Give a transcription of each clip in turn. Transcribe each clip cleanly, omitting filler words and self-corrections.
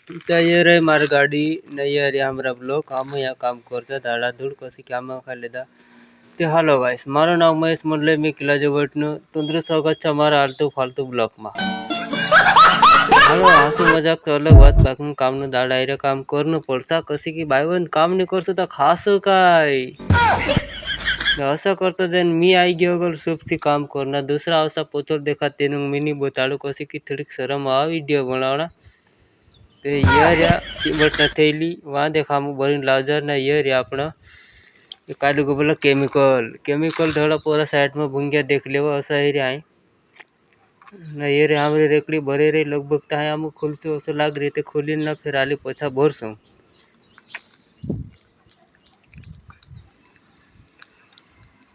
तयार आहे मार गाडी नाही अरे हमरा ब्लॉक आम या काम करता धाडाधूड कशी कामं खाल्लेदा ते हालो गाइस मारो नाव महेश म्हणले मी किला जवटनं तुंद्र सौगातचा मारा आलतो फालतू ब्लॉक માં હાલો હાસુ મજાક તો અલગ વાત બાકી કામનું દાડા આયરે કામ કરનું પડતા કशी की बायवन काम नाही करसो तर खासं काय असं करतो जन मी आई गयो अगर सुपसी काम करना दूसरा असा पोचर देखा तेनु मिनी बताड़ो कशी की थोड़ी शर्म आ वीडियो बनावना ते यार या चिमटना थैली वहां देखा हम बरीन लाजर ना यार या अपना कालू को बोला केमिकल थोड़ा पूरा साइड में भूंगिया देख लेवा असा ही आए ना ये रे हमरे रेकड़ी भरे रे लगभग ताय हम खुलसो असो लाग रही ते खोली ना फिर आली पछा भरसो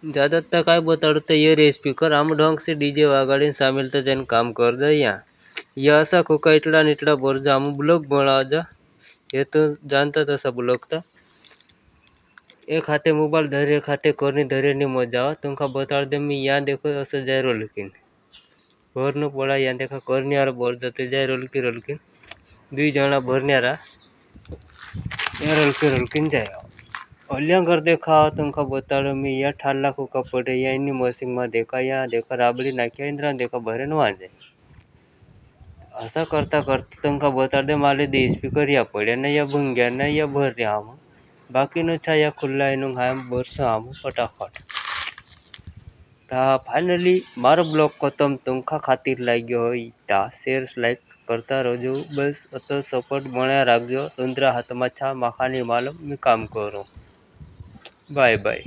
ज्यादा तक काय बताड़ो तो ये रे स्पीकर हम ढंग से डीजे वागाड़ी शामिल तो जन काम कर जा या ऐसा खोका इटला निटला भर जा हम ब्लॉग बना जा ये तो जानता था सब लोग था एक हाथे मोबाइल धरे एक हाथे करनी धरे नहीं मजा तुमका बता दे मैं यहाँ देखो ऐसा जाए रो लेकिन भर न पड़ा यहाँ देखा करनी यार भर जाते जाए रोलकिन दुई जना भरने रोलकिन जाए अलिया घर देखा तुमका बता दो मैं यहाँ ठाला को कपड़े या इन्नी मशीन में देखा यहाँ देखा राबड़ी नाख्या इंद्रा देखा भरे न वहाँ जाए ऐसा करता करता तुमका बता दे माले दे स्पीकर या पड़े न या भूंग्या न या भर रहा हम बाकी नो छाया खुला इनु हम बरसा हम फटाफट ता फाइनली मारो ब्लॉग खत्म तुमका खातिर लाग्यो ता शेयर लाइक करता रहो बस अतो सपोर्ट बना राखजो तुंद्रा हाथ में छा माखानी मालूम मैं काम करूँ बाय बाय।